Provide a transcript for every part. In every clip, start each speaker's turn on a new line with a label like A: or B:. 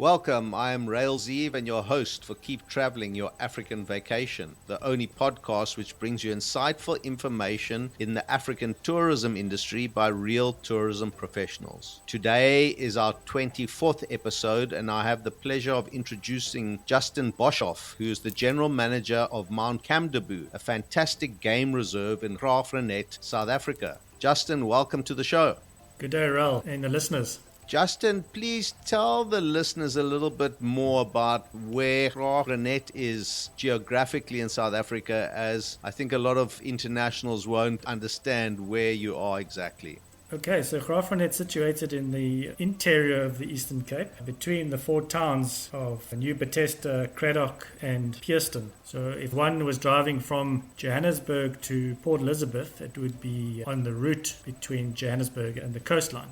A: Welcome, I am Rails Eve and your host for Keep Traveling Your African Vacation, the only podcast which brings you insightful information in the African tourism industry by real tourism professionals. Today is our 24th episode and I have the pleasure of introducing Justin Boshoff, who is the General Manager of Mount Camdeboo, a fantastic game reserve in Reinet, South Africa. Justin, welcome to the show.
B: Good day, Raul, and the listeners.
A: Justin, please tell the listeners a little bit more about where Reinet is geographically in South Africa, as I think a lot of internationals won't understand where you are exactly.
B: Okay, so Graaff is situated in the interior of the Eastern Cape, between the four towns of New Bethesda, Cradock and Pearston. So if one was driving from Johannesburg to Port Elizabeth, it would be on the route between Johannesburg and the coastline.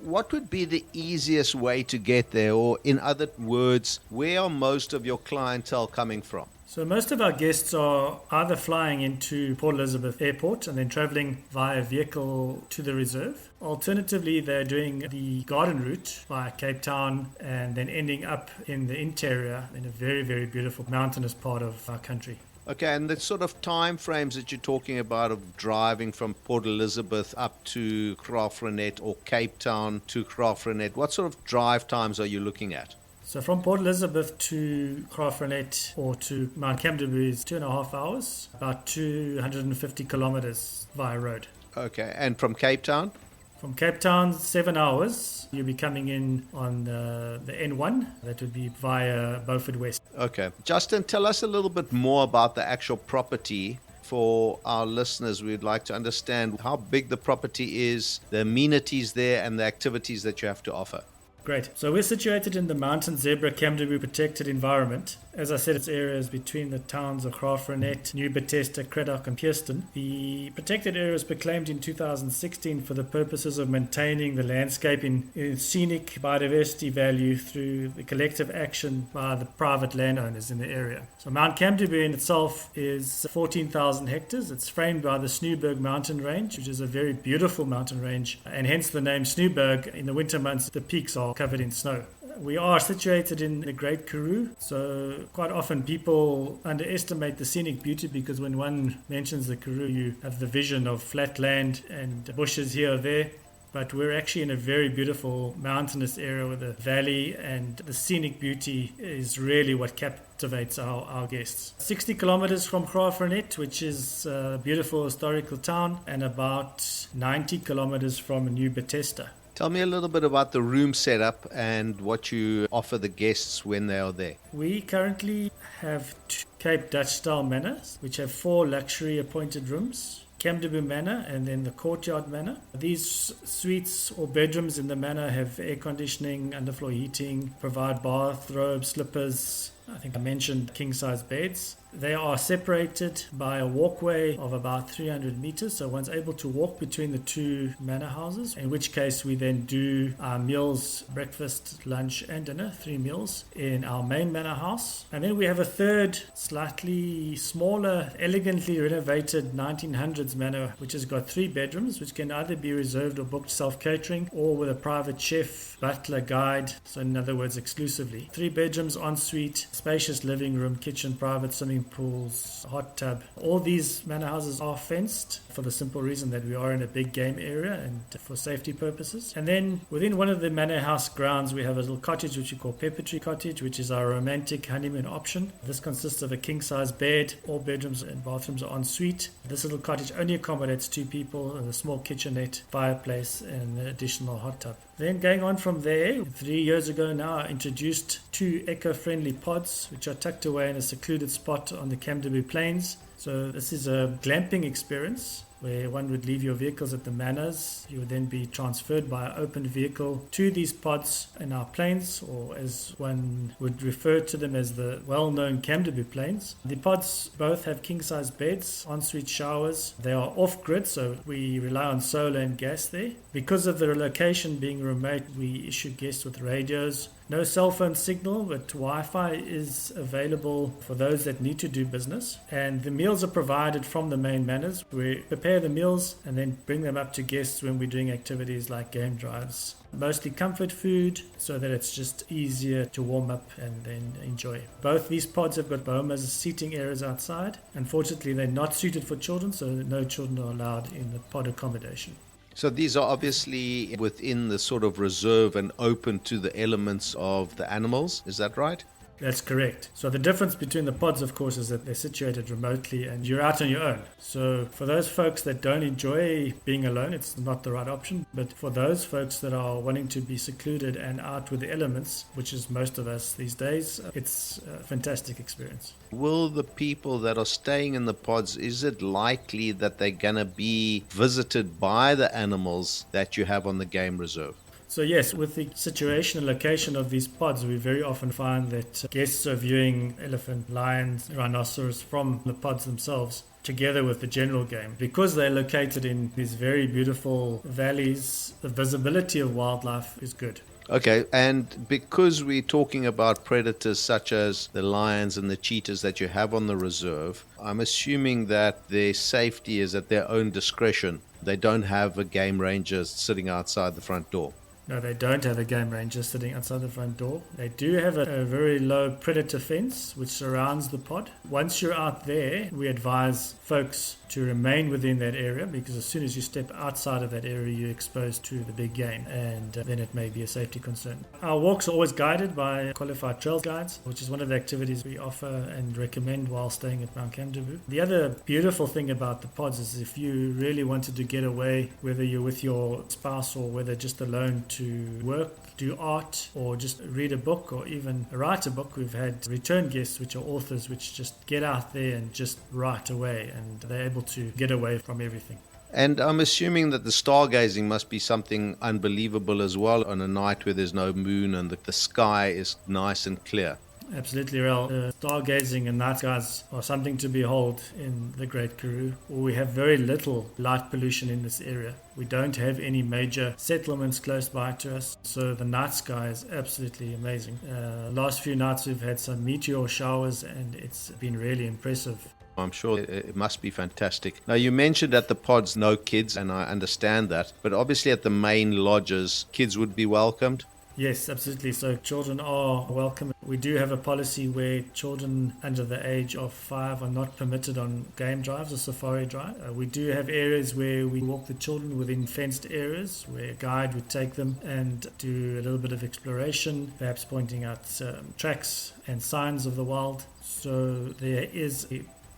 A: What would be the easiest way to get there? Or in other words, where are most of your clientele coming from?
B: So most of our guests are either flying into Port Elizabeth Airport and then traveling via vehicle to the reserve. Alternatively, they're doing the garden route via Cape Town and then ending up in the interior in a very, very beautiful mountainous part of our country.
A: Okay, and the sort of time frames that you're talking about of driving from Port Elizabeth up to Reinet or Cape Town to Reinet, what sort of drive times are you looking at?
B: So from Port Elizabeth to Reinet or to Mount Camdeboo is 2.5 hours, about 250 kilometers via road.
A: Okay, and from Cape Town?
B: From Cape Town, 7 hours. You'll be coming in on the N1. That would be via Beaufort West.
A: Okay. Justin, tell us a little bit more about the actual property. For our listeners, we'd like to understand how big the property is, the amenities there, and the activities that you have to offer.
B: Great. So we're situated in the Mountain Zebra Camdeboo protected environment. As I said, its areas between the towns of Reinet, New Bethesda, Cradock and Pearston. The protected area was proclaimed in 2016 for the purposes of maintaining the landscape in scenic biodiversity value through the collective action by the private landowners in the area. So Mount Camdeboo in itself is 14,000 hectares. It's framed by the Snowberg mountain range, which is a very beautiful mountain range, and hence the name Snowberg. In the winter months, the peaks are covered in snow. We are situated in the Great Karoo, so quite often people underestimate the scenic beauty because when one mentions the Karoo, you have the vision of flat land and bushes here or there. But we're actually in a very beautiful mountainous area with a valley, and the scenic beauty is really what captivates our guests. 60 kilometers from Reinet, which is a beautiful historical town, and about 90 kilometers from New Bethesda.
A: Tell me a little bit about the room setup and what you offer the guests when they are there.
B: We currently have 2 Cape Dutch style manors, which have 4 luxury appointed rooms. Camdeboo Manor and then the Courtyard Manor. These suites or bedrooms in the manor have air conditioning, underfloor heating, provide bathrobes, slippers. I think I mentioned king-size beds. They are separated by a walkway of about 300 meters, so one's able to walk between the 2 manor houses, in which case we then do our meals, breakfast, lunch and dinner, 3 meals in our main manor house. And then we have a third, slightly smaller, elegantly renovated 1900s manor, which has got 3 bedrooms, which can either be reserved or booked self-catering or with a private chef, butler, guide, so in other words exclusively. 3 bedrooms, ensuite, spacious living room, kitchen, private swimming pools, hot tub. All these manor houses are fenced for the simple reason that we are in a big game area and for safety purposes. And then within one of the manor house grounds we have a little cottage which we call Pepper Tree Cottage, which is our romantic honeymoon option. This consists of a king-size bed. All bedrooms and bathrooms are en suite. This little cottage only accommodates 2 people, and a small kitchenette, fireplace and an additional hot tub. Then going on from there, 3 years ago now, I introduced 2 eco-friendly pods which are tucked away in a secluded spot on the Camdeboo Plains. So this is a glamping experience where one would leave your vehicles at the manors. You would then be transferred by an open vehicle to these pods in our plains, or as one would refer to them as the well-known Camdeboo Plains. The pods both have king-size beds, ensuite showers. They are off-grid, so we rely on solar and gas there. Because of the location being remote, we issue guests with radios. No cell phone signal, but Wi-Fi is available for those that need to do business. And the meals are provided from the main manors. We prepare the meals and then bring them up to guests when we're doing activities like game drives. Mostly comfort food so that it's just easier to warm up and then enjoy. Both these pods have got bohomas seating areas outside. Unfortunately, they're not suited for children, so no children are allowed in the pod accommodation.
A: So these are obviously within the sort of reserve and open to the elements of the animals. Is that right?
B: That's correct. So the difference between the pods, of course, is that they're situated remotely and you're out on your own. So for those folks that don't enjoy being alone, it's not the right option. But for those folks that are wanting to be secluded and out with the elements, which is most of us these days, it's a fantastic experience.
A: Will the people that are staying in the pods, is it likely that they're going to be visited by the animals that you have on the game reserve?
B: So yes, with the situation and location of these pods, we very often find that guests are viewing elephant, lions, rhinoceros from the pods themselves together with the general game. Because they're located in these very beautiful valleys, the visibility of wildlife is good.
A: Okay, and because we're talking about predators such as the lions and the cheetahs that you have on the reserve, I'm assuming that their safety is at their own discretion. They don't have a game ranger sitting outside the front door.
B: No, they don't have a game ranger sitting outside the front door. They do have a very low predator fence which surrounds the pod. Once you're out there, we advise folks to remain within that area, because as soon as you step outside of that area, you're exposed to the big game, and then it may be a safety concern. Our walks are always guided by qualified trail guides, which is one of the activities we offer and recommend while staying at Mount Camdeboo. The other beautiful thing about the pods is if you really wanted to get away, whether you're with your spouse or whether just alone, to work, do art, or just read a book or even write a book. We've had return guests which are authors which just get out there and just write away, and they're able to get away from everything.
A: And I'm assuming that the stargazing must be something unbelievable as well on a night where there's no moon and the sky is nice and clear.
B: Absolutely, Rel. Stargazing and night skies are something to behold in the Great Karoo. We have very little light pollution in this area. We don't have any major settlements close by to us, so the night sky is absolutely amazing. Last few nights we've had some meteor showers and it's been really impressive.
A: I'm sure it must be fantastic. Now, you mentioned at the pods no kids, and I understand that, but obviously at the main lodges, kids would be welcomed.
B: Yes, absolutely. So children are welcome. We do have a policy where children under the age of 5 are not permitted on game drives or safari drive. We do have areas where we walk the children within fenced areas where a guide would take them and do a little bit of exploration, perhaps pointing out tracks and signs of the wild. So there is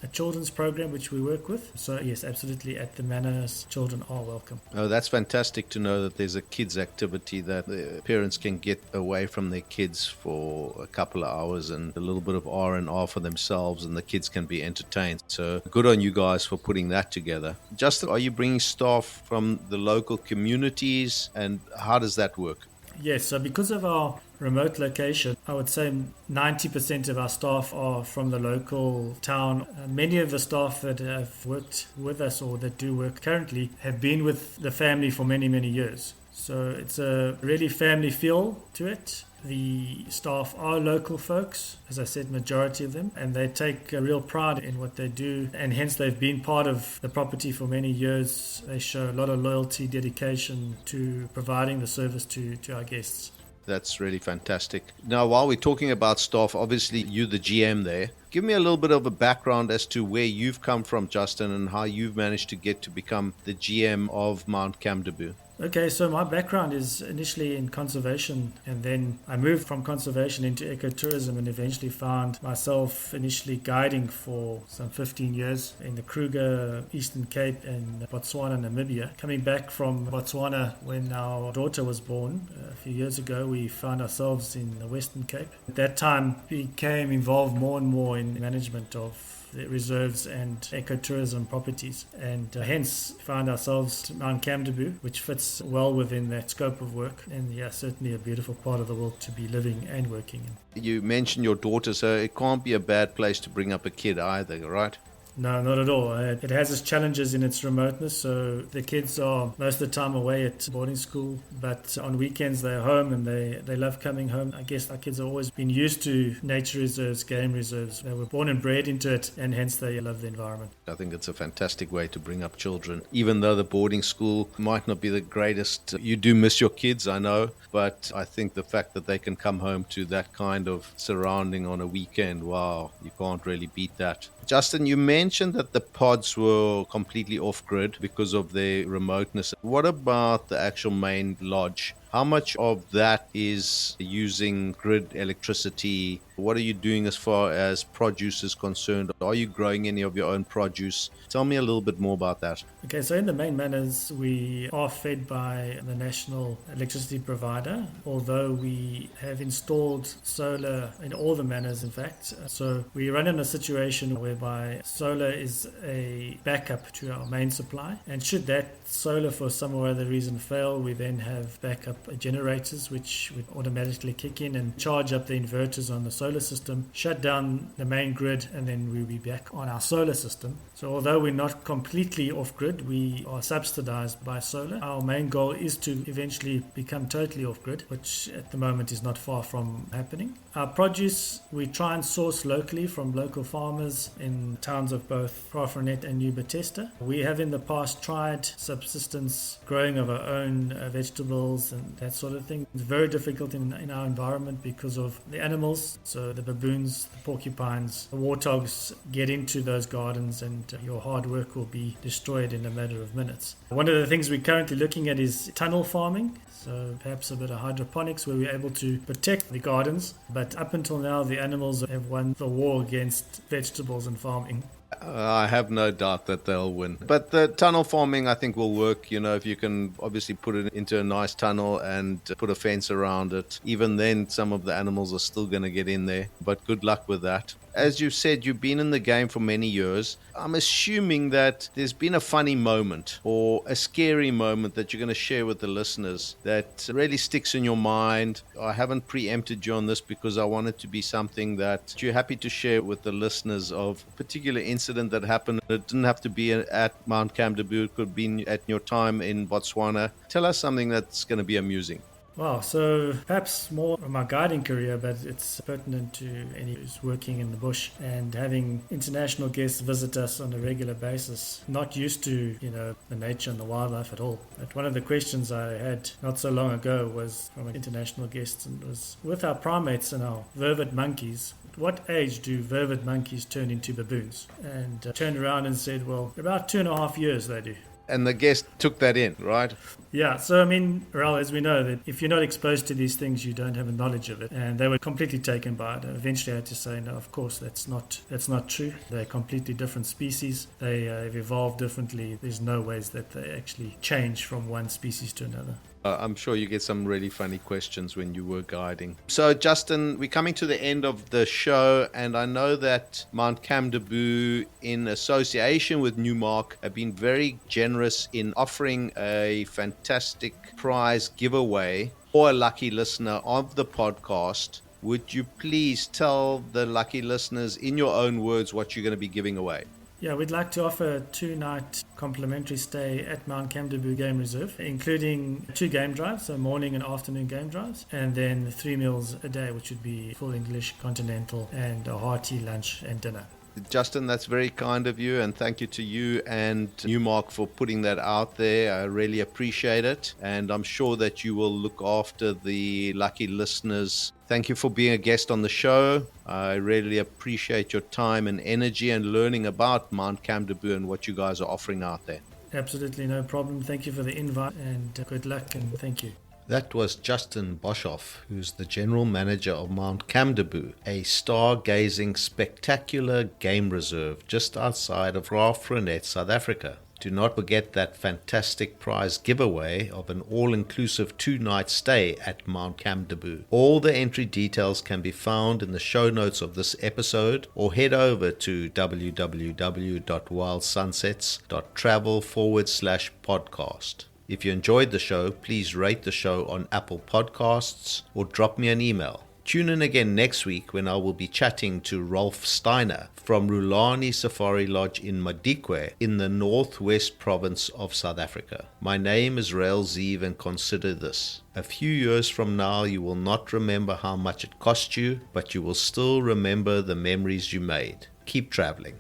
B: a children's program which we work with. So yes, absolutely, at the manors, children are welcome.
A: Oh, that's fantastic to know that there's a kids activity that the parents can get away from their kids for a couple of hours and a little bit of R&R for themselves, and the kids can be entertained. So good on you guys for putting that together. Justin, are you bringing staff from the local communities, and how does that work?
B: Yes, so because of our remote location, I would say 90% of our staff are from the local town. Many of the staff that have worked with us or that do work currently have been with the family for many, many years. So it's a really family feel to it. The staff are local folks, as I said, majority of them, and they take a real pride in what they do, and hence they've been part of the property for many years. They show a lot of loyalty, dedication to providing the service to our guests.
A: That's really fantastic. Now, while we're talking about staff, obviously you're the GM there. Give me a little bit of a background as to where you've come from, Justin, and how you've managed to get to become the GM of Mount Camdeboo.
B: Okay, so my background is initially in conservation, and then I moved from conservation into ecotourism and eventually found myself initially guiding for some 15 years in the Kruger, Eastern Cape and Botswana, Namibia. Coming back from Botswana when our daughter was born a few years ago, we found ourselves in the Western Cape. At that time, we became involved more and more in management of the reserves and ecotourism properties, and hence found ourselves at Mount Camdeboo, which fits well within that scope of work, and yeah, certainly a beautiful part of the world to be living and working in.
A: You mentioned your daughter, so it can't be a bad place to bring up a kid either, right?
B: No, not at all. It has its challenges in its remoteness, so the kids are most of the time away at boarding school, but on weekends they're home and they love coming home. I guess our kids have always been used to nature reserves, game reserves. They were born and bred into it, and hence they love the environment.
A: I think it's a fantastic way to bring up children. Even though the boarding school might not be the greatest, you do miss your kids, I know, but I think the fact that they can come home to that kind of surrounding on a weekend, wow, you can't really beat that. Justin, you mentioned that the pods were completely off-grid because of their remoteness. What about the actual main lodge? How much of that is using grid electricity? What are you doing as far as produce is concerned? Are you growing any of your own produce? Tell me a little bit more about that.
B: Okay, so in the main manors, we are fed by the national electricity provider, although we have installed solar in all the manors, in fact. So we run in a situation whereby solar is a backup to our main supply. And should that solar for some or other reason fail, we then have backup generators which would automatically kick in and charge up the inverters on the solar system, shut down the main grid, and then we'll be back on our solar system. So although we're not completely off-grid, we are subsidized by solar. Our main goal is to eventually become totally off-grid, which at the moment is not far from happening. Our produce, we try and source locally from local farmers in towns of both Graaff, Reinet and New Bethesda. We have in the past tried subsistence growing of our own vegetables and that sort of thing. It's very difficult in our environment because of the animals, so the baboons, the porcupines, the warthogs get into those gardens and your hard work will be destroyed in a matter of minutes. One of the things we're currently looking at is tunnel farming, so perhaps a bit of hydroponics where we're able to protect the gardens, but up until now the animals have won the war against vegetables and farming.
A: I have no doubt that they'll win. But the tunnel farming, I think, will work. You know, if you can obviously put it into a nice tunnel and put a fence around it, even then some of the animals are still going to get in there. But good luck with that. As you said, you've been in the game for many years. I'm assuming that there's been a funny moment or a scary moment that you're going to share with the listeners that really sticks in your mind. I haven't preempted you on this because I want it to be something that you're happy to share with the listeners of a particular incident that happened. It didn't have to be at Mount Camdeboo. It could be at your time in Botswana. Tell us something that's going to be amusing.
B: Wow, so perhaps more of my guiding career, but it's pertinent to any who's working in the bush and having international guests visit us on a regular basis. Not used to, the nature and the wildlife at all. But one of the questions I had not so long ago was from an international guest, and it was with our primates and our vervet monkeys. At what age do vervet monkeys turn into baboons? And turned around and said, well, about 2.5 years they do.
A: And the guest took that in, right?
B: Yeah, so Raul, as we know, that if you're not exposed to these things, you don't have a knowledge of it. And they were completely taken by it. Eventually I had to say, no, of course, that's not true. They're completely different species. They have evolved differently. There's no ways that they actually change from one species to another.
A: I'm sure you get some really funny questions when you were guiding. So, Justin, we're coming to the end of the show, and I know that Mount Camdeboo, in association with Newmark, have been very generous in offering a fantastic prize giveaway for a lucky listener of the podcast. Would you please tell the lucky listeners in your own words what you're going to be giving away?
B: Yeah, we'd like to offer a 2-night complimentary stay at Mount Camdeboo Game Reserve, including 2 game drives, so morning and afternoon game drives, and then 3 meals a day, which would be full English, continental, and a hearty lunch and dinner.
A: Justin, that's very kind of you, and thank you to you and Newmark for putting that out there. I really appreciate it, and I'm sure that you will look after the lucky listeners. Thank you for being a guest on the show. I really appreciate your time and energy and learning about Mount Camdeboo and what you guys are offering out there.
B: Absolutely no problem. Thank you for the invite, and good luck, and thank you.
A: That was Justin Boshoff, who's the general manager of Mount Camdeboo, a stargazing spectacular game reserve just outside of Graaff, Reinet, South Africa. Do not forget that fantastic prize giveaway of an all-inclusive 2-night stay at Mount Camdeboo. All the entry details can be found in the show notes of this episode, or head over to www.wildsunsets.travel/podcast. If you enjoyed the show, please rate the show on Apple Podcasts or drop me an email, Tune in again next week when I will be chatting to Rolf Steiner from Rulani Safari Lodge in Madikwe in the northwest province of South Africa. My name is Rael Zeev, and consider this. A few years from now you will not remember how much it cost you, but you will still remember the memories you made. Keep traveling.